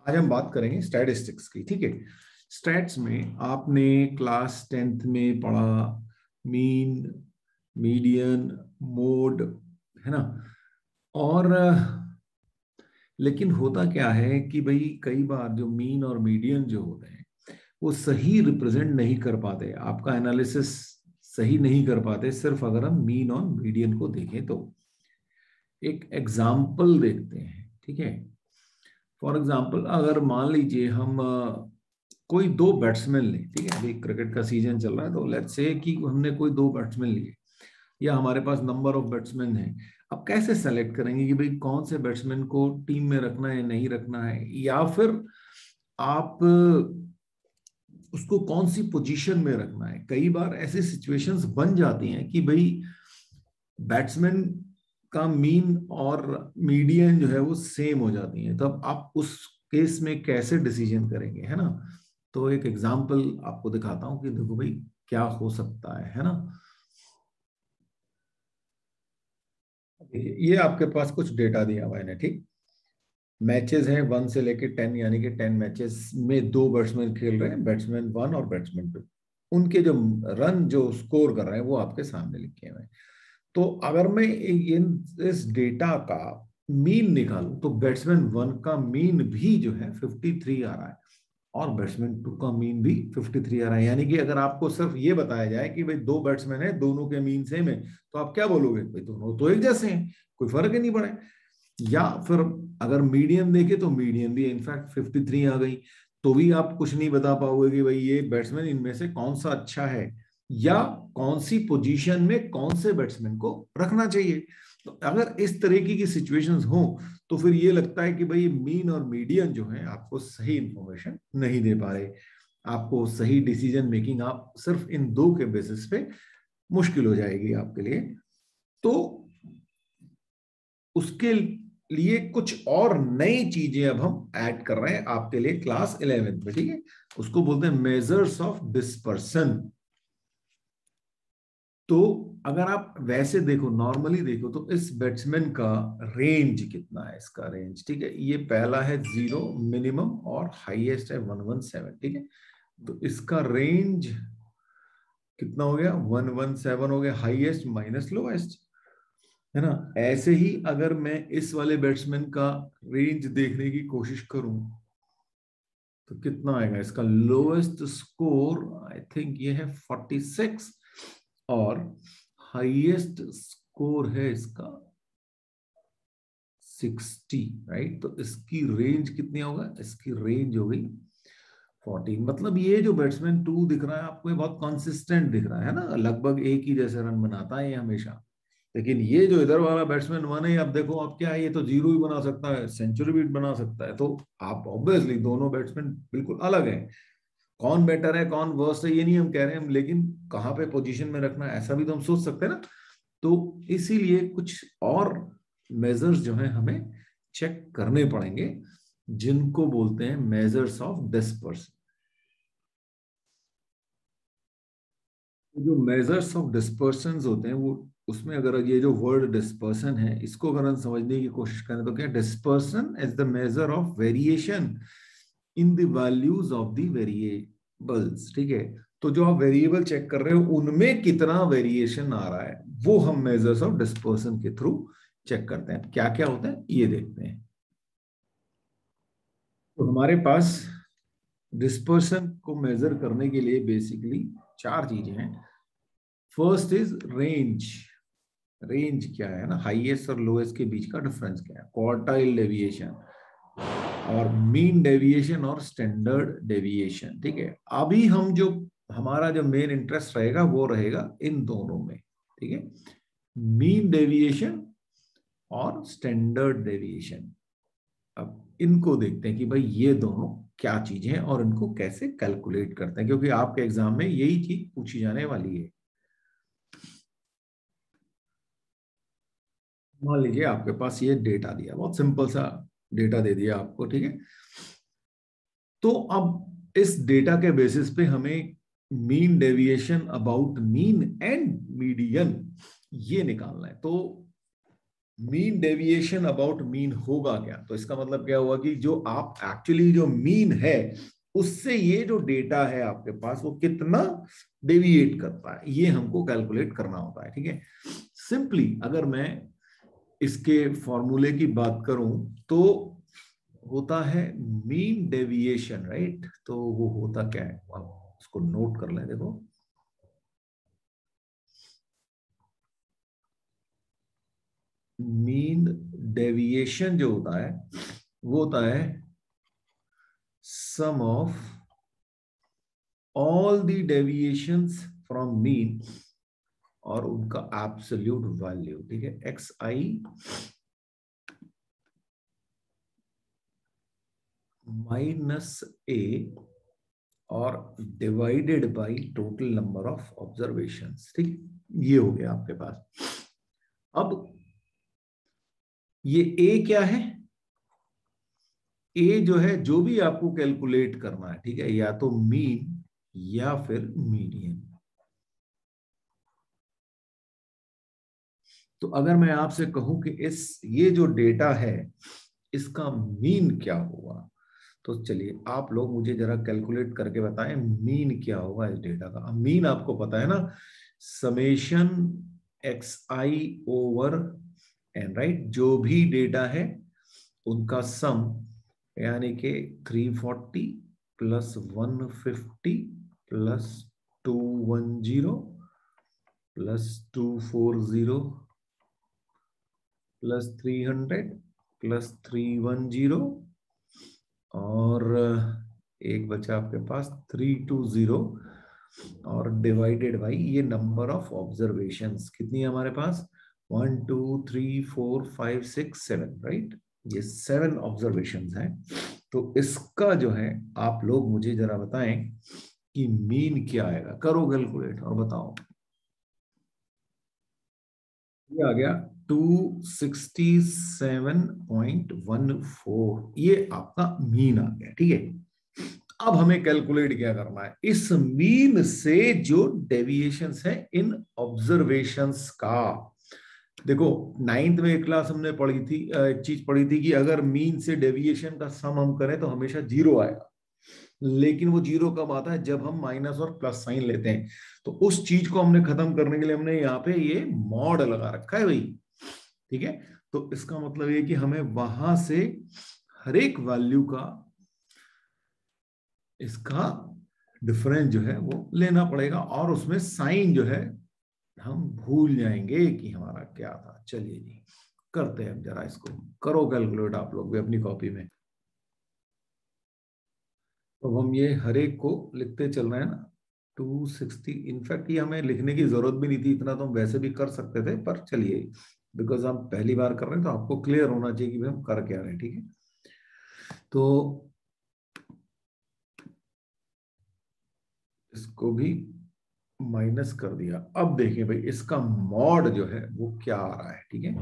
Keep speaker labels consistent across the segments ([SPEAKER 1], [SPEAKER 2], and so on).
[SPEAKER 1] आज हम बात करेंगे स्टैटिस्टिक्स की। ठीक है, स्टैट्स में आपने क्लास 10th में पढ़ा मीन, मीडियन, मोड, है ना। और लेकिन होता क्या है कि भाई कई बार जो मीन और मीडियन जो होते हैं वो सही रिप्रेजेंट नहीं कर पाते, आपका एनालिसिस सही नहीं कर पाते, सिर्फ अगर हम मीन और मीडियन को देखें तो। एक एग्जाम्पल देखते हैं, ठीक है। फॉर एग्जाम्पल अगर मान लीजिए हम कोई दो बैट्समैन लें, ठीक है, अभी क्रिकेट का सीजन चल रहा है, तो लेट्स से कि हमने कोई दो बैट्समैन लिए या हमारे पास नंबर ऑफ बैट्समैन है। अब कैसे सेलेक्ट करेंगे कि भाई कौन से बैट्समैन को टीम में रखना है नहीं रखना है, या फिर आप उसको कौन सी पोजीशन में रखना है। कई बार ऐसी सिचुएशंस बन जाती हैं कि भाई बैट्समैन का मीन और मीडियन जो है वो सेम हो जाती है, तब आप उस केस में कैसे डिसीजन करेंगे, है ना। तो एक एग्जांपल आपको दिखाता हूं कि देखो भाई क्या हो सकता है ना। ये आपके पास कुछ डेटा दिया हुआ है ना, ठीक। मैचेस हैं 1 से लेके 10, यानी कि 10 मैचेस में दो बैट्समैन खेल रहे हैं, बैट्समैन 1 और बैट्समैन 2। उनके जो रन जो स्कोर कर रहे हैं वो आपके सामने लिखे हुए हैं। तो अगर मैं इस डेटा का मीन निकालूं तो बैट्समैन 1 का मीन भी जो है 53 आ रहा है और बैट्समैन 2 का मीन भी 53 आ रहा है। यानी कि अगर आपको सिर्फ ये बताया जाए कि भाई दो बैट्समैन है, दोनों के मीन सेम है, तो आप क्या बोलोगे, भाई दोनों तो एक जैसे हैं, कोई फर्क ही नहीं पड़े। या फिर अगर मीडियन देखे तो मीडियन भी इनफैक्ट 53 आ गई, तो भी आप कुछ नहीं बता पाओगे कि भाई ये बैट्समैन इनमें से कौन सा अच्छा है या कौन सी पोजीशन में कौन से बैट्समैन को रखना चाहिए। तो अगर इस तरीके की सिचुएशंस हो तो फिर ये लगता है कि भाई मीन और मीडियन जो है आपको सही इंफॉर्मेशन नहीं दे पा रहे, आपको सही डिसीजन मेकिंग आप सिर्फ इन दो के बेसिस पे मुश्किल हो जाएगी आपके लिए। तो उसके लिए कुछ और नई चीजें अब हम ऐड कर रहे हैं आपके लिए क्लास 11th में, ठीक है। उसको बोलते हैं मेजर्स ऑफ डिस्पर्सन। तो अगर आप वैसे देखो, नॉर्मली देखो, तो इस बैट्समैन का रेंज कितना है, इसका रेंज, ठीक है। ये पहला है 0 मिनिमम और हाईएस्ट है 117, ठीक है। तो इसका रेंज कितना हो गया, 117 हो गया, हाईएस्ट माइनस लोएस्ट, है ना। ऐसे ही अगर मैं इस वाले बैट्समैन का रेंज देखने की कोशिश करूं तो कितना आएगा, इसका लोएस्ट स्कोर आई थिंक ये है 46 और हाईएस्ट स्कोर है इसका 60, राइट। तो इसकी रेंज कितनी होगा, इसकी रेंज हो गई 14। मतलब ये जो बैट्समैन 2 दिख रहा है आपको, ये बहुत कंसिस्टेंट दिख रहा है ना, लगभग एक ही जैसे रन बनाता है ये हमेशा। लेकिन ये जो इधर वाला बैट्समैन 1 है, अब देखो आप क्या है, ये तो जीरो ही बना सकता है, सेंचुरी भी बना सकता है। तो आप ऑब्वियसली दोनों बैट्समैन बिल्कुल अलग है। कौन बेटर है कौन वर्स्ट है ये नहीं हम कह रहे हैं, लेकिन कहाँ पे पोजीशन में रखना है ऐसा भी तो हम सोच सकते हैं ना। तो इसीलिए कुछ और मेजर्स जो है हमें चेक करने पड़ेंगे, जिनको बोलते हैं मेजर्स ऑफ डिस्पर्सन। जो मेजर्स ऑफ डिस्पर्सन होते हैं वो, उसमें अगर ये जो वर्ड डिस्पर्सन है इसको अगर हम समझने की कोशिश करें तो क्या, dispersion is the measure of variation in the values of the variables, ठीक है। तो जो आप वेरिएबल चेक कर रहे हो उनमें कितना वेरिएशन आ रहा है वो हम मेजर्स ऑफ डिस्पर्सन के थ्रू चेक करते हैं। क्या क्या होता है ये देखते हैं। तो हमारे पास डिस्पर्सन को मेजर करने के लिए बेसिकली चार चीजें हैं। First is range. रेंज क्या है ना, हाईएस्ट और लोएस्ट के बीच का डिफरेंस क्या है, क्वार्टाइल डेविएशन और मीन डेविएशन और स्टैंडर्ड डेविएशन, ठीक है। अभी हम जो हमारा जो मेन इंटरेस्ट रहेगा वो रहेगा इन दोनों में, ठीक है, मीन डेविएशन और स्टैंडर्ड डेविएशन। अब इनको देखते हैं कि भाई ये दोनों क्या चीजें हैं और इनको कैसे कैलकुलेट करते हैं, क्योंकि आपके एग्जाम में यही चीज पूछी जाने वाली है। मान लीजिए आपके पास ये डेटा दिया, बहुत सिंपल सा डेटा दे दिया आपको, ठीक है। तो अब इस डेटा के बेसिस पे हमें mean deviation about mean and median ये निकालना है। तो मीन डेविएशन अबाउट मीन होगा क्या? तो इसका मतलब क्या हुआ कि जो आप एक्चुअली जो मीन है उससे ये जो डेटा है आपके पास वो कितना डेविएट करता है, ये हमको कैलकुलेट करना होता है। ठीक है, सिंपली अगर मैं इसके फॉर्मूले की बात करूं तो होता है मीन डेविएशन, राइट? तो वो होता क्या है, आप उसको नोट कर लें। देखो, मीन डेविएशन जो होता है वो होता है sum of all the deviations from mean और उनका एब्सोल्यूट वैल्यू। ठीक है, एक्स आई माइनस ए और divided by total number of observations. ठीक, ये हो गया आपके पास। अब ये ए क्या है? ए जो है, जो भी आपको कैलकुलेट करना है, ठीक है, या तो मीन या फिर मीडियन। तो अगर मैं आपसे कहूं कि इस ये जो डेटा है इसका मीन क्या होगा, तो चलिए आप लोग मुझे जरा कैलकुलेट करके बताएं मीन क्या होगा इस डेटा का। मीन आपको पता है ना, summation x i over n, right? जो भी डेटा है उनका सम, यानी कि 340 plus 150 plus 210 plus 240 plus 300 plus 310 और एक बचा आपके पास 320 और डिवाइडेड बाई ये नंबर ऑफ ऑब्जर्वेशंस। कितनी है हमारे पास? 1 2 3 4 5 6 7, राइट? ये 7 ऑब्जर्वेशंस हैं। तो इसका जो है, आप लोग मुझे जरा बताएं कि मीन क्या आएगा। करो कैलकुलेट और बताओ। ये आ गया 267.14, ये आपका मीन आ गया। ठीक है, अब हमें कैलकुलेट क्या करना है, इस मीन से जो डेविएशंस है इन ऑब्जर्वेशंस का। देखो, नाइन्थ में एक क्लास हमने पढ़ी थी, एक चीज पढ़ी थी कि अगर मीन से डेविएशन का सम हम करें तो हमेशा जीरो आएगा। लेकिन वो जीरो कब आता है? जब हम माइनस और प्लस साइन लेते हैं। तो उस चीज को हमने खत्म करने के लिए हमने यहाँ पे ये मॉड लगा रखा है भाई। ठीक है, तो इसका मतलब ये कि हमें वहां से हर एक वैल्यू का इसका डिफरेंस जो है वो लेना पड़ेगा और उसमें साइन जो है हम भूल जाएंगे कि हमारा क्या था। चलिए जी, करते हैं जरा इसको। करो कैलकुलेट आप लोग भी अपनी कॉपी में। तो हम ये हर एक को लिखते चल रहे हैं ना। 260, इनफैक्ट ये हमें लिखने की जरूरत भी नहीं थी, इतना तो हम वैसे भी कर सकते थे, पर चलिए, बिकॉज हम पहली बार कर रहे हैं तो आपको क्लियर होना चाहिए कि भाई हम कर क्या रहे हैं। ठीक है, तो इसको भी माइनस कर दिया। अब देखिए भाई, इसका मॉड जो है वो क्या आ रहा है। ठीक है,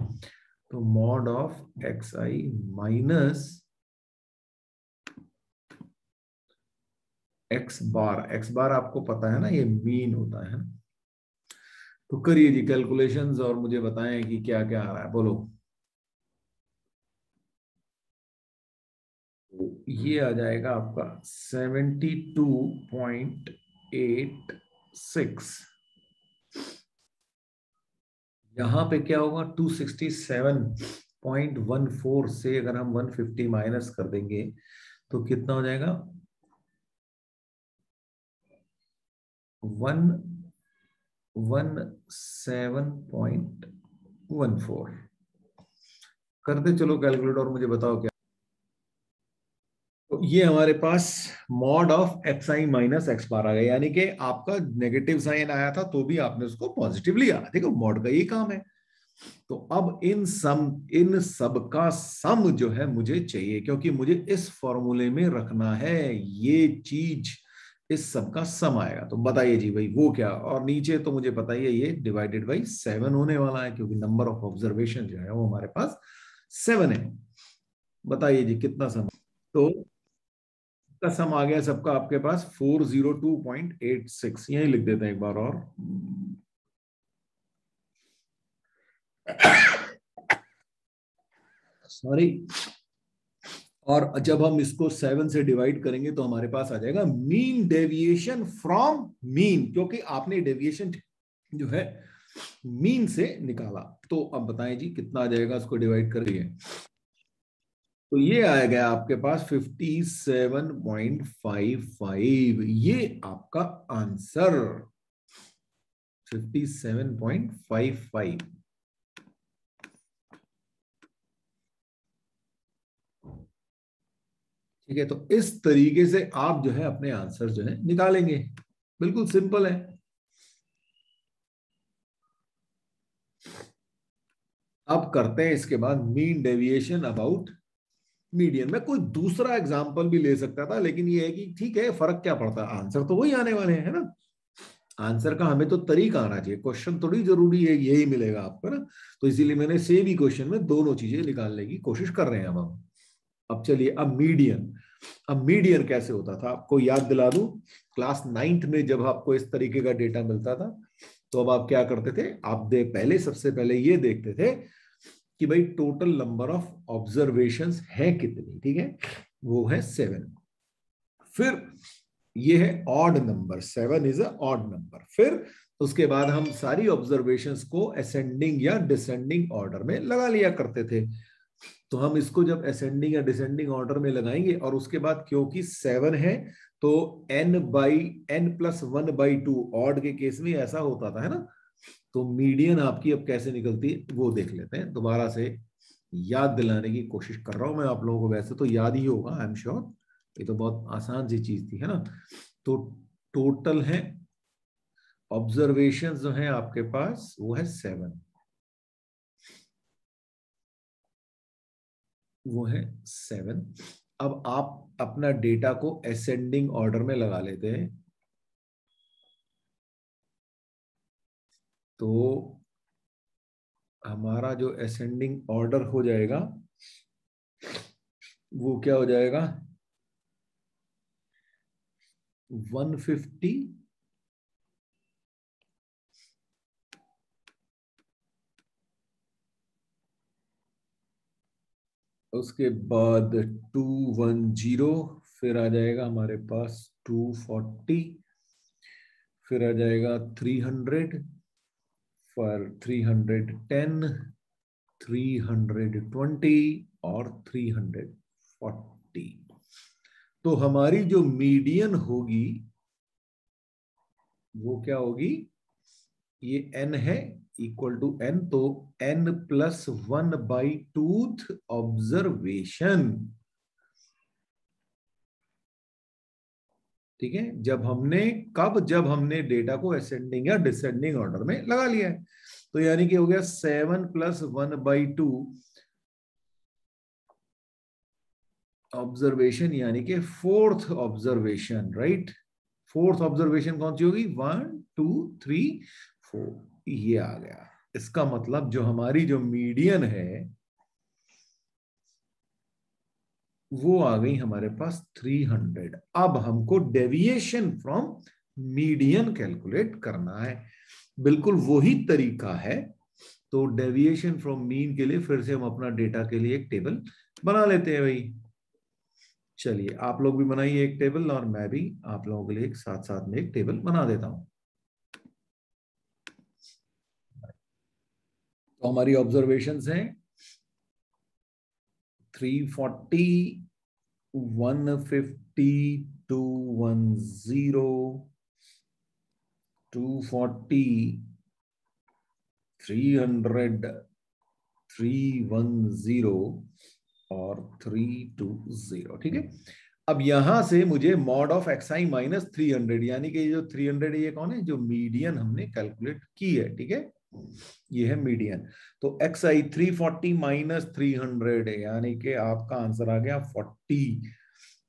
[SPEAKER 1] तो mod of x i minus x bar. X bar आपको पता है ना, ये मीन होता है। तो करिए जी कैलकुलेशंस और मुझे बताएं कि क्या क्या आ रहा है, बोलो। तो ये आ जाएगा आपका 72.86। यहाँ पे क्या होगा? 267.14 से अगर हम 150 माइनस कर देंगे तो कितना हो जाएगा? 117.14। करते चलो कैलकुलेट और मुझे बताओ क्या। तो ये हमारे पास mod of x i minus x bar आ गया, यानी कि आपका नेगेटिव साइन आया था तो भी आपने उसको पॉजिटिव लिया। देखो, मॉड का ये काम है। तो अब इन सब का सम जो है मुझे चाहिए, क्योंकि मुझे इस फॉर्मूले में रखना है ये चीज। इस सब का सम आएगा। तो बताइए जी भाई वो क्या। और नीचे तो मुझे पता ही है ये डिवाइडेड बाई 7 होने वाला है, क्योंकि नंबर ऑफ ऑब्जर्वेशन जो है वो हमारे पास 7 है। बताइए जी कितना सम। तो का सम आ गया सबका आपके पास 402.86। यही लिख देते हैं एक बार और। सॉरी, और जब हम इसको 7 से डिवाइड करेंगे तो हमारे पास आ जाएगा मीन डेविएशन फ्रॉम मीन, क्योंकि आपने डेविएशन जो है मीन से निकाला। तो अब बताएं जी कितना आ जाएगा, इसको डिवाइड करिए। तो ये आ गया आपके पास 57.55, ये आपका आंसर 57.55। ठीक है, तो इस तरीके से आप जो है अपने आंसर जो है निकालेंगे, बिल्कुल सिंपल है। अब करते हैं इसके बाद मीन डेविएशन अबाउट मीडियन। मैं कोई दूसरा एग्जांपल भी ले सकता था, लेकिन ये है कि ठीक है, फर्क क्या पड़ता है, आंसर तो वही आने वाले हैं, है ना। आंसर का हमें तो तरीका आना चाहिए, क्वेश्चन थोड़ी जरूरी है यही मिलेगा आपको ना। तो इसीलिए मैंने सेम ही क्वेश्चन में दोनों चीजें निकालने की कोशिश कर रहे हैं हम। अब चलिए, अब मीडियन। अब मीडियन कैसे होता था आपको याद दिला दूं। क्लास 9th में जब आपको इस तरीके का डेटा मिलता था, तो अब आप क्या करते थे, आप पहले सबसे पहले ये देखते थे कि भाई टोटल नंबर ऑफ ऑब्जर्वेशंस है कितनी, ठीक है, वो है 7। फिर ये है odd number, 7 is a odd number. फिर उसके बाद हम सारी ऑब्जर्वेशंस को असेंडिंग या डिसेंडिंग ऑर्डर में लगा लिया करते थे। तो हम इसको जब असेंडिंग या डिसेंडिंग ऑर्डर में लगाएंगे, और उसके बाद क्योंकि 7 है तो n+1/2 ऑड के केस में ऐसा होता था, है ना। तो मीडियन आपकी अब कैसे निकलती है वो देख लेते हैं, दोबारा से याद दिलाने की कोशिश कर रहा हूं मैं आप लोगों को। वैसे तो याद ही होगा, आई एम श्योर, ये तो बहुत आसान सी चीज थी, है ना। तो टोटल है ऑब्जर्वेशन जो है आपके पास वो है 7, वो है 7। अब आप अपना डेटा को असेंडिंग ऑर्डर में लगा लेते हैं। तो हमारा जो असेंडिंग ऑर्डर हो जाएगा वो क्या हो जाएगा, 150, उसके बाद 210, फिर आ जाएगा हमारे पास 240, फिर आ जाएगा 300, फिर 310, 320 और 340। तो हमारी जो मीडियन होगी वो क्या होगी, ये n है इक्वल टू n, तो n+1/2 ऑब्जर्वेशन। ठीक है, जब हमने डेटा को असेंडिंग या डिसेंडिंग ऑर्डर में लगा लिया है। तो यानी कि हो गया 7+1/2 ऑब्जर्वेशन, यानी कि 4th observation, right. 4th observation कौन सी होगी, 1 2 3 4, ये आ गया। इसका मतलब जो हमारी जो मीडियन है वो आ गई हमारे पास 300। अब हमको डेविएशन फ्रॉम मीडियन कैलकुलेट करना है, बिल्कुल वही तरीका है। तो डेविएशन फ्रॉम मीन के लिए फिर से हम अपना डेटा के लिए एक टेबल बना लेते हैं भाई। चलिए, आप लोग भी बनाइए एक टेबल, और मैं भी आप लोगों के लिए एक साथ साथ में एक टेबल बना देता हूं। तो हमारी ऑब्जर्वेशंस हैं 340, 150, 210, 240, 300, 310 और 320। ठीक है, अब यहां से मुझे मॉड ऑफ xi-300, यानी कि जो 300 ये कौन है, जो मीडियन हमने कैलकुलेट की है, ठीक है, ये है मीडियन। तो xi 340 - 300, यानी कि आपका आंसर आ गया 40।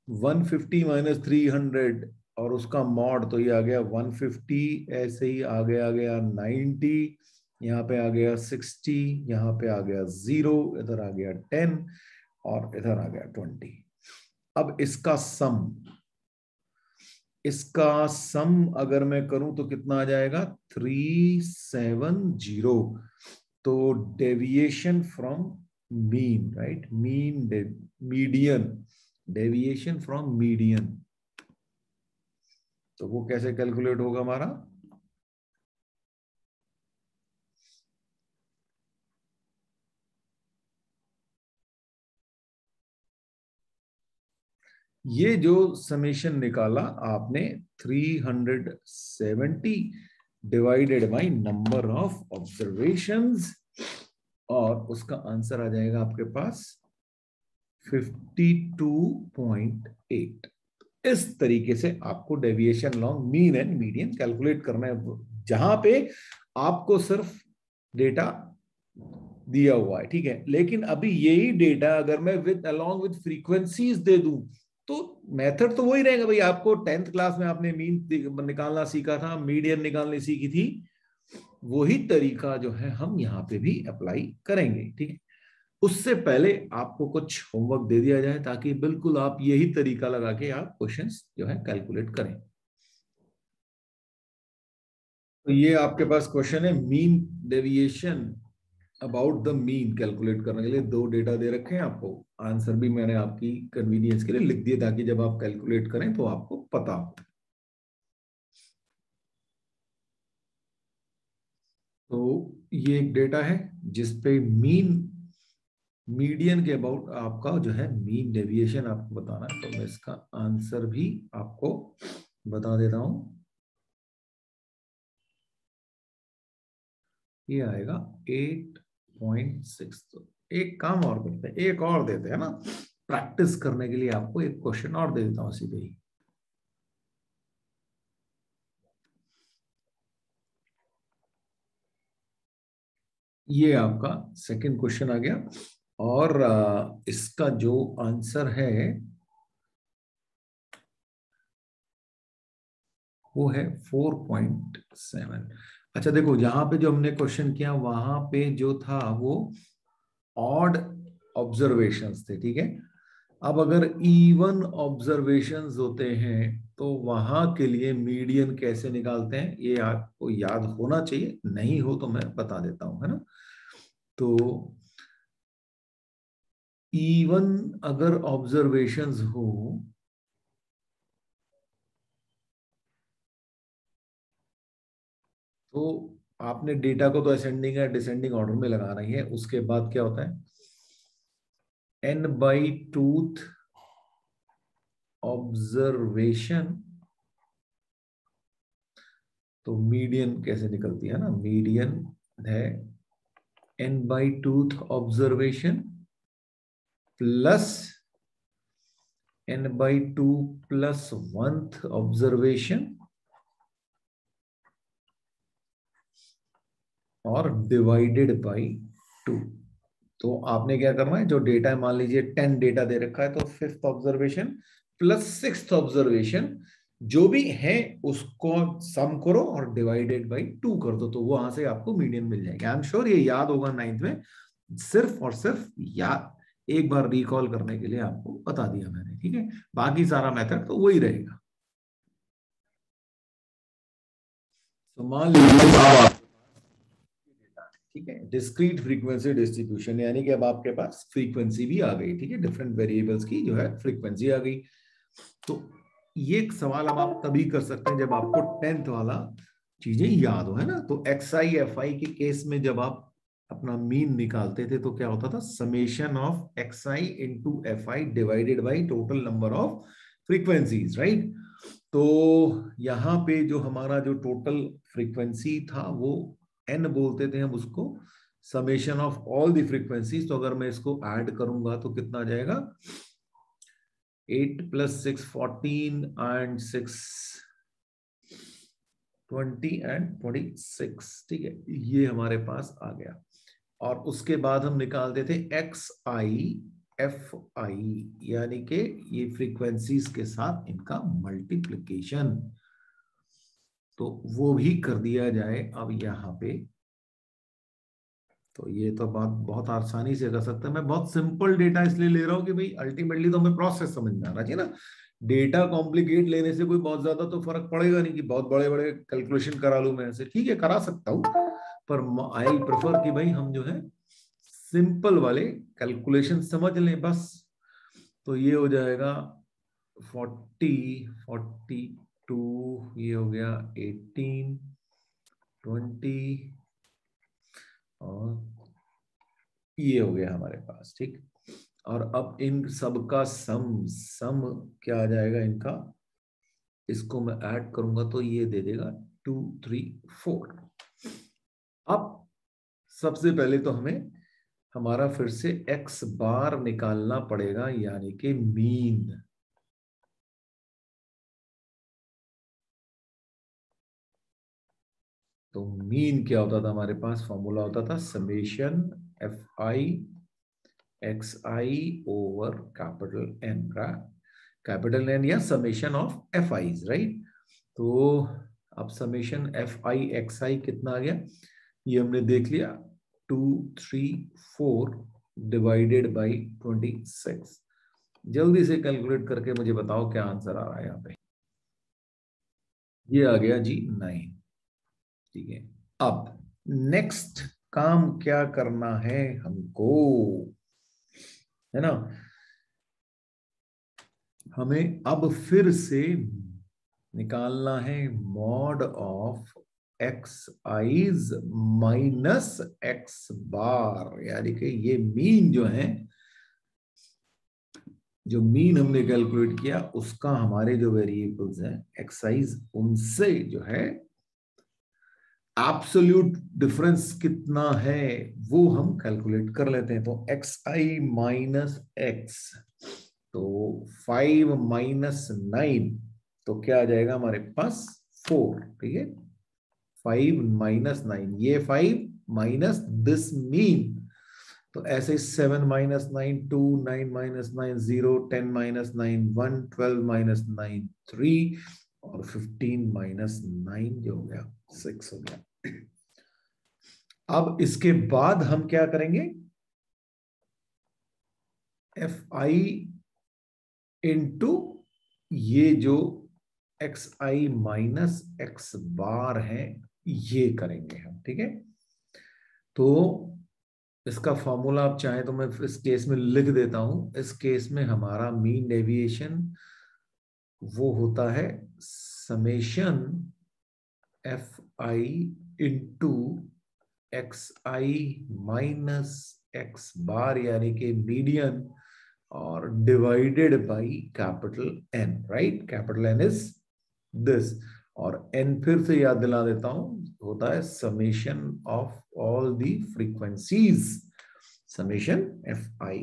[SPEAKER 1] 150 - 300 और उसका मॉड, तो ये आ गया 150, ऐसे ही आगे आ गया 90, यहाँ पे आ गया 60, यहाँ पे आ गया 0, इधर आ गया 10 और इधर आ गया 20। अब इसका सम अगर मैं करूं तो कितना आ जाएगा, 370। तो deviation from mean, right, mean, median, deviation from median, तो वो कैसे कैलकुलेट होगा हमारा? ये जो समेशन निकाला आपने 370 divided by number of observations, और उसका आंसर आ जाएगा आपके पास 52.8। इस तरीके से आपको deviation long mean and median calculate करना है, जहां पे आपको सिर्फ डेटा दिया हुआ है, ठीक है। लेकिन अभी यही डेटा अगर मैं विद अलोंग विद फ्रीक्वेंसीज दे दूं, तो मेथड तो वही रहेगा भाई। आपको 10th क्लास में आपने मीन निकालना सीखा था, मीडियन निकालनी सीखी थी, वही तरीका जो है हम यहाँ पे भी अप्लाई करेंगे, ठीक है। उससे पहले आपको कुछ होमवर्क दे दिया जाए, ताकि बिल्कुल आप यही तरीका लगा के आप क्वेश्चंस जो है कैलकुलेट करें। तो ये आपके पास क्वेश्चन है, mean deviation about the mean calculate करने के लिए दो डेटा दे रखे हैं आपको। आंसर भी मैंने आपकी कन्वीनियंस के लिए लिख दिए, ताकि जब आप कैलकुलेट करें तो आपको पता हो। तो ये एक डेटा है जिसपे मीन मीडियन के अबाउट आपका जो है मीन डेविएशन आपको बताना है। तो मैं इसका आंसर भी आपको बता देता हूं, ये आएगा 8.6। तो एक काम और करते हैं, एक और देते हैं ना, प्रैक्टिस करने के लिए आपको एक क्वेश्चन और दे देता हूं सीधे ही। ये आपका सेकंड क्वेश्चन आ गया, और इसका जो आंसर है वो है 4.7। अच्छा देखो, जहां पे जो हमने क्वेश्चन किया वहां पे जो था वो ऑड ऑब्जर्वेशंस थे, ठीक है। अब अगर इवन ऑब्जर्वेशंस होते हैं तो वहां के लिए मीडियन कैसे निकालते हैं, ये आपको याद होना चाहिए, नहीं हो तो मैं बता देता हूं, है ना। तो इवन अगर ऑब्जर्वेशंस हो तो आपने डेटा को तो असेंडिंग या डिसेंडिंग ऑर्डर में लगाना ही है। उसके बाद क्या होता है, एन बाई टूथ ऑब्जर्वेशन, तो मीडियन कैसे निकलती है ना, मीडियन है n by twoth observation plus n by two plus oneth observation और डिवाइडेड बाई 2। तो आपने क्या करना है, जो डेटा है, मान लीजिए 10 डेटा दे रखा है, तो fifth observation plus sixth observation जो भी है उसको सम करो और डिवाइडेड बाई 2 कर दो, तो वहां से आपको मीडियन मिल जाएगा। आई एम श्योर ये याद होगा 9th में, सिर्फ और सिर्फ याद एक बार रिकॉल करने के लिए आपको बता दिया मैंने, ठीक है। बाकी सारा मेथड तो वही रहेगा। तो मान लीजिए, ठीक है, डिस्क्रीट फ्रीक्वेंसी डिस्ट्रीब्यूशन, यानी कि अब आपके पास फ्रीक्वेंसी भी आ गई, ठीक है, डिफरेंट वेरिएबल्स की जो है फ्रीक्वेंसी आ गई। तो ये एक सवाल अब आप तभी कर सकते हैं जब आपको 10th वाला चीजें याद हो, है ना। तो एक्स आई एफ आई के केस में जब आप अपना मीन निकालते थे तो क्या होता था, summation of x I into F I divided by total number of frequencies, right. तो यहाँ पे जो हमारा जो टोटल फ्रीक्वेंसी था वो एन बोलते थे हम उसको, summation of all the frequencies. तो अगर मैं इसको ऐड करूंगा तो कितना आ जाएगा, 8 प्लस 6 14 एंड 6 20 एंड 26, ठीक है, ये हमारे पास आ गया। और उसके बाद हम निकालते थे एक्स आई एफ आई, यानी कि ये फ्रीक्वेंसीज के साथ इनका मल्टीप्लिकेशन, तो वो भी कर दिया जाए अब यहाँ पे। तो ये तो बात बहुत आसानी से कर सकते हैं। मैं बहुत सिंपल डेटा इसलिए ले रहा हूँ कि भाई अल्टीमेटली तो हमें प्रोसेस समझ में आना चाहिए ना। डेटा कॉम्प्लिकेट लेने से कोई बहुत ज्यादा तो फर्क पड़ेगा नहीं, कि बहुत बड़े बड़े कैलकुलेशन करा लूं मैं ऐसे, ठीक है करा सकता हूँ, पर आई प्रेफर कि भाई हम जो है सिंपल वाले कैलकुलेशन समझ लें बस। तो ये हो जाएगा 40, 42, ये हो गया 18, 20 और ये हो गया हमारे पास, ठीक। और अब इन सब का सम क्या आ जाएगा इनका, इसको मैं ऐड करूंगा तो ये दे देगा 2, 3, 4। अब सबसे पहले तो हमें हमारा फिर से x बार निकालना पड़ेगा, यानी कि मीन। तो मीन क्या होता था हमारे पास, फॉर्मूला होता था summation fi xi over capital N या समेशन ऑफ fi's, राइट। तो अब समेशन fi xi कितना आ गया, ये हमने देख लिया 2, 3, 4 डिवाइडेड बाई 26। जल्दी से कैलकुलेट करके मुझे बताओ क्या आंसर आ रहा है यहाँ पे। ये आ गया जी 9, ठीक है। अब नेक्स्ट काम क्या करना है हमको, है ना, हमें अब फिर से निकालना है mod of x i's minus x bar, यानी कि ये मीन जो है, जो मीन हमने कैलकुलेट किया उसका हमारे जो वेरिएबल्स हैं एक्साइज, उनसे जो है एब्सोल्यूट डिफरेंस कितना है वो हम कैलकुलेट कर लेते हैं। तो एक्स आई माइनस एक्स, तो 5 माइनस 9, तो क्या आ जाएगा हमारे पास 4, ठीक है। 5 माइनस 9, ये 5 माइनस दिस मीन, तो ऐसे 7 माइनस 9 2, 9 माइनस 9 0, 10 माइनस 9 1, 12 माइनस 9 3 और 15 माइनस 9 जो हो गया 6 हो गया। अब इसके बाद हम क्या करेंगे, एफ आई इंटू ये जो एक्स आई माइनस एक्स बार है ये करेंगे हम, ठीक है। तो इसका फॉर्मूला आप चाहें तो मैं इस केस में लिख देता हूं। इस केस में हमारा मीन डेविएशन वो होता है summation f i into x i minus x bar, यानी कि मीडियन, और divided by capital n, right. Capital n is this, और एन फिर से याद दिला देता हूं, होता है summation of all the frequencies, summation f i.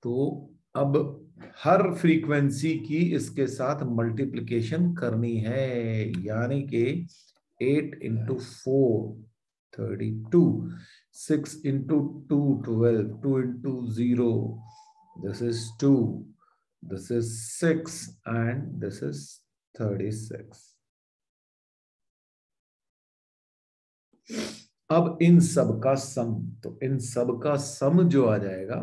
[SPEAKER 1] तो अब हर फ्रीक्वेंसी की इसके साथ मल्टीप्लिकेशन करनी है, यानी कि 8 into 4 32, 6 into 2 12, 2 into 0 this is 2, this is 6 and this is 36। अब इन सब का सम, तो इन सब का सम जो आ जाएगा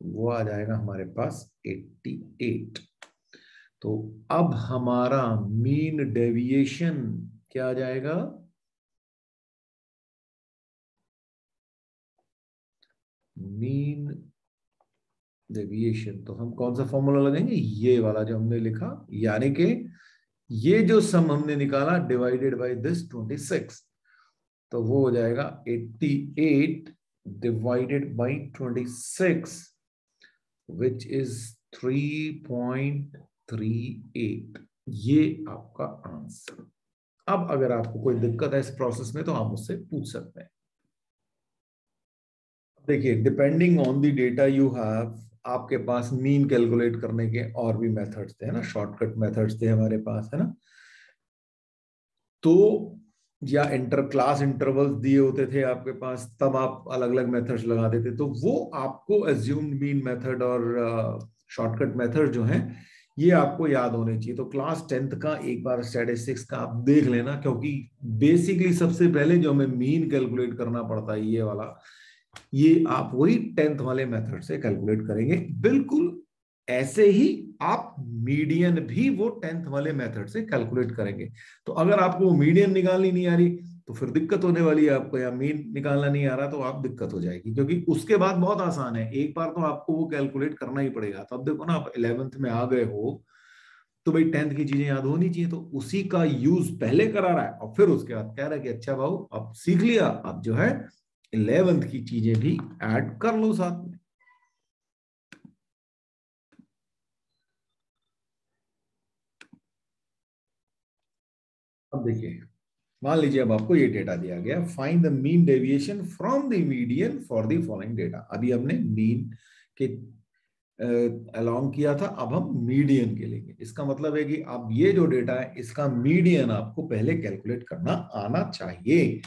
[SPEAKER 1] वो आ जाएगा हमारे पास 88। तो अब हमारा मीन डेविएशन क्या आ जाएगा, मीन डेविएशन, तो हम कौन सा फॉर्मूला लगाएंगे, ये वाला जो हमने लिखा, यानी कि ये जो सम हमने निकाला डिवाइडेड बाय दिस 26, तो वो हो जाएगा 88 डिवाइडेड बाय 26 विच इज 3.38। ये आपका आंसर। अब अगर आपको कोई दिक्कत है इस प्रोसेस में तो आप मुझसे पूछ सकते हैं। देखिए, depending on the data you have, आपके पास मीन कैलकुलेट करने के और भी मेथड्स थे, है ना, शॉर्टकट मेथड्स थे हमारे पास, है ना। तो या इंटर क्लास इंटरवल्स दिए होते थे आपके पास, तब आप अलग अलग मेथड्स लगाते थे। तो वो आपको एज्यूम्ड मीन मेथड और शॉर्टकट मेथड जो हैं ये आपको याद होने चाहिए। तो क्लास 10th का एक बार स्टैटिस्टिक्स का आप देख लेना, क्योंकि बेसिकली सबसे पहले जो हमें मीन कैलकुलेट करना पड़ता है ये वाला, ये आप वही 10th वाले मेथड से कैलकुलेट करेंगे। बिल्कुल ऐसे ही आप मीडियन भी वो 10th वाले मेथड से कैलकुलेट करेंगे। तो अगर आपको मीडियन निकालनी नहीं आ रही तो फिर दिक्कत होने वाली है आपको, या मीन निकालना नहीं आ रहा तो आप दिक्कत हो जाएगी, क्योंकि उसके बाद बहुत आसान है, एक बार तो आपको वो कैलकुलेट करना ही पड़ेगा। तो अब देखो ना, आप 11th में आ गए हो तो भाई 10th की चीजें याद होनी चाहिए, तो उसी का यूज पहले करा रहा है और फिर उसके बाद कह रहा है कि अच्छा भाऊ अब सीख लिया, अब जो है 11th की चीजें भी ऐड कर लो साथ में। अब देखिए, मान लीजिए अब आपको ये डेटा दिया गया, find the mean deviation from the median for the following data. अभी हमने मीन के अलोंग किया था, अब हम मीडियन के लेंगे। इसका मतलब है कि अब ये जो डेटा है इसका मीडियन आपको पहले कैलकुलेट करना आना चाहिए।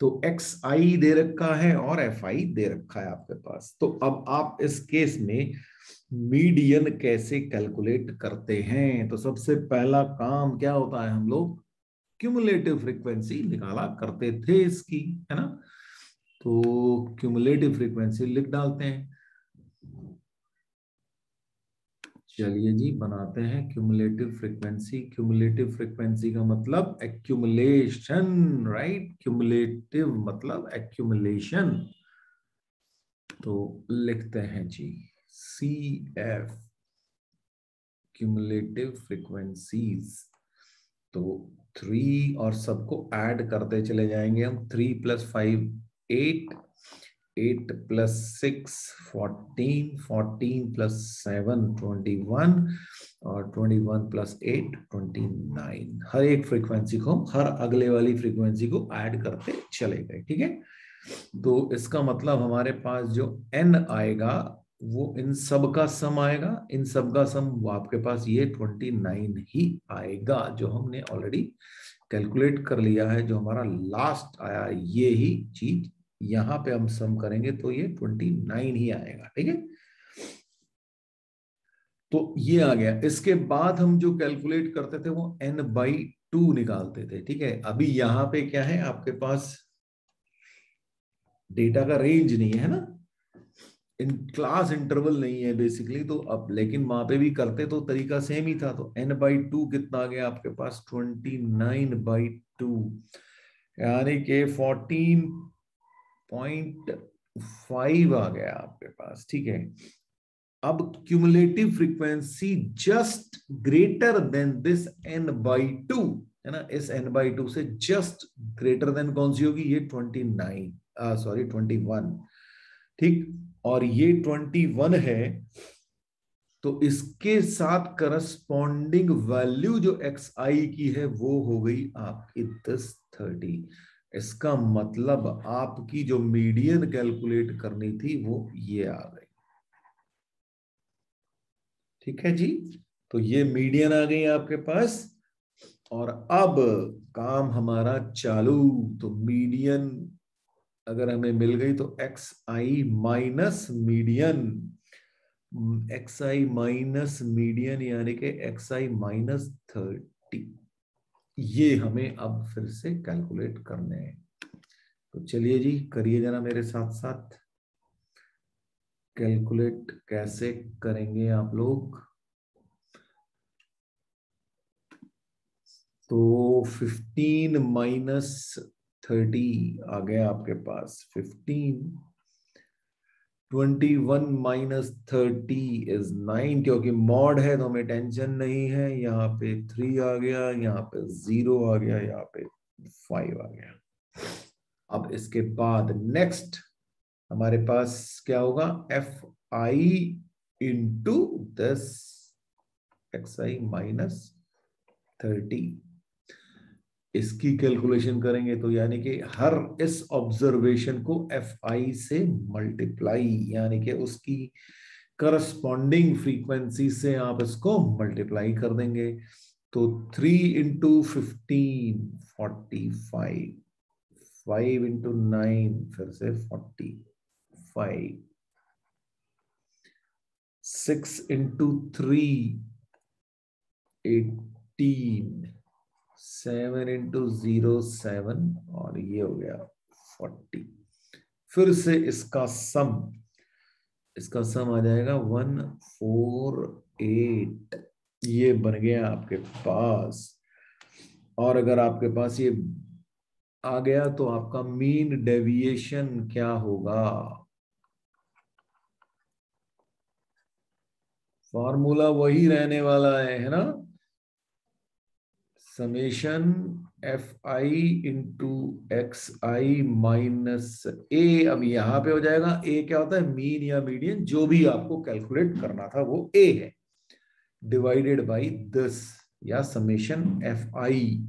[SPEAKER 1] तो एक्स आई दे रखा है और एफ आई दे रखा है आपके पास। तो अब आप इस केस में मीडियन कैसे कैलकुलेट करते हैं? तो सबसे पहला काम क्या होता है, हम लोग क्यूमुलेटिव फ्रीक्वेंसी निकाला करते थे इसकी, है ना। तो क्यूमुलेटिव फ्रीक्वेंसी लिख डालते हैं। चलिए जी, बनाते हैं क्यूमुलेटिव फ्रीक्वेंसी। क्यूमुलेटिव फ्रीक्वेंसी का मतलब एक्यूमुलेशन, राइट। क्यूमुलेटिव मतलब एक्यूमुलेशन। तो लिखते हैं जी सी एफ, क्यूमुलेटिव फ्रीक्वेंसीज। तो 3 और सबको ऐड करते चले जाएंगे हम। 3 + 5 8, 8 + 6 14, 14 + 7 21, और 21 + 8 29। हर एक फ्रीक्वेंसी को, हर अगले वाली फ्रीक्वेंसी को ऐड करते चले गए, ठीक है। तो इसका मतलब हमारे पास जो n आएगा वो इन सब का सम आएगा, इन सब का सम वो आपके पास ये 29 ही आएगा, जो हमने ऑलरेडी कैलकुलेट कर लिया है। जो हमारा लास्ट आया ये ही चीज यहां पे हम सम करेंगे तो ये 29 ही आएगा, ठीक है। तो ये आ गया। इसके बाद हम जो कैलकुलेट करते थे वो n/2 निकालते थे, ठीक है। अभी यहां पे क्या है आपके पास, डेटा का रेंज नहीं है ना, इन क्लास इंटरवल नहीं है बेसिकली। तो अब लेकिन वहां पे भी करते तो तरीका सेम ही था। तो n/2 कितना आ गया आपके पास, 29/2, यानी कि 14.5 आ गया आपके पास, ठीक है। अब cumulative frequency just greater than this n/2, है ना। इस n/2 से जस्ट ग्रेटर देन कौन सी होगी, ये 29, सॉरी 21, ठीक। और ये 21 है, तो इसके साथ करस्पॉन्डिंग वैल्यू जो एक्स आई की है वो हो गई आपकी 1030। इसका मतलब आपकी जो मीडियन कैलकुलेट करनी थी वो ये आ गई, ठीक है जी। तो ये मीडियन आ गई आपके पास। और अब काम हमारा चालू। तो मीडियन अगर हमें मिल गई तो x i minus median, x i minus median यानी कि एक्स आई -30, ये हमें अब फिर से कैलकुलेट करने हैं। तो चलिए जी, करिए जरा मेरे साथ साथ। कैलकुलेट कैसे करेंगे आप लोग? तो 15 - 30 आ गया आपके पास। 15, 21 - 30 इज 9, क्योंकि मॉड है तो हमें टेंशन नहीं है। यहाँ पे 3 आ गया, यहाँ पे 0 आ गया, यहाँ पे 5 आ गया। अब इसके बाद नेक्स्ट हमारे पास क्या होगा, एफ आई इंटू 10 एक्स आई -30, इसकी कैलकुलेशन करेंगे। तो यानी कि हर इस ऑब्जर्वेशन को एफ आई से मल्टीप्लाई, यानी कि उसकी करस्पॉन्डिंग फ्रीक्वेंसी से आप इसको मल्टीप्लाई कर देंगे। तो 3 × 15 45, 5 × 9 फिर से 45, 6 × 3 18, 7 × 0 7, और ये हो गया 40। फिर से इसका सम आ जाएगा 148, ये बन गया आपके पास। और अगर आपके पास ये आ गया तो आपका मीन डेविएशन क्या होगा? फॉर्मूला वही रहने वाला है ना? Summation f i into x i minus a. अब यहां पे हो जाएगा ए क्या होता है? मीन या मीडियन, जो भी आपको कैलकुलेट करना था वो ए है, डिवाइडेड बाई 10 या समेशन एफ आई।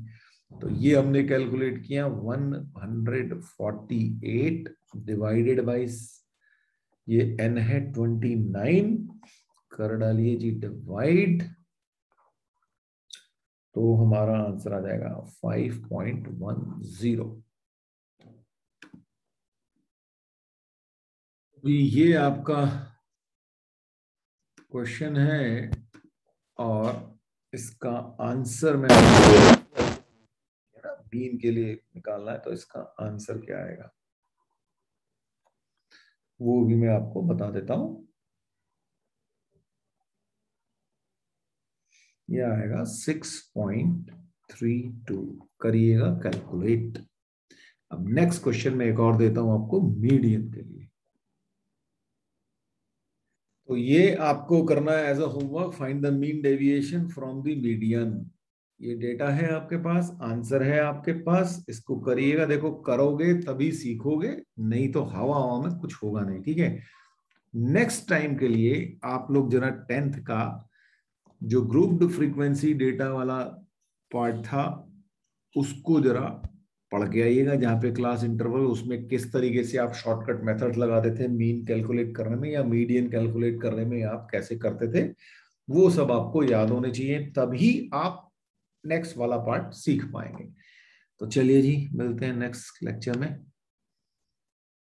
[SPEAKER 1] तो ये हमने कैलकुलेट किया 148 डिवाइडेड बाई ये n है 29, कर डालिए जी डिवाइड, तो हमारा आंसर आ जाएगा 5.10। ये आपका क्वेश्चन है और इसका आंसर मैं बीन के लिए निकालना है, तो इसका आंसर क्या आएगा वो भी मैं आपको बता देता हूं। ये आएगा 6.32। करिएगा कैलकुलेट। अब नेक्स्ट क्वेश्चन में एक और देता हूं आपको मीडियन के लिए। तो ये आपको करना है as a homework, find the mean deviation from the median. ये डेटा है आपके पास, आंसर है आपके पास, इसको करिएगा। देखो करोगे तभी सीखोगे, नहीं तो हवा हवा में कुछ होगा नहीं, ठीक है। नेक्स्ट टाइम के लिए आप लोग जरा 10th का जो ग्रुप्ड फ्रीक्वेंसी डेटा वाला पार्ट था उसको जरा पढ़ के आइएगा, जहां पे क्लास इंटरवल, उसमें किस तरीके से आप शॉर्टकट मेथड लगाते थे मीन कैलकुलेट करने में या मीडियन कैलकुलेट करने में, आप कैसे करते थे, वो सब आपको याद होने चाहिए, तभी आप नेक्स्ट वाला पार्ट सीख पाएंगे। तो चलिए जी, मिलते हैं नेक्स्ट लेक्चर में।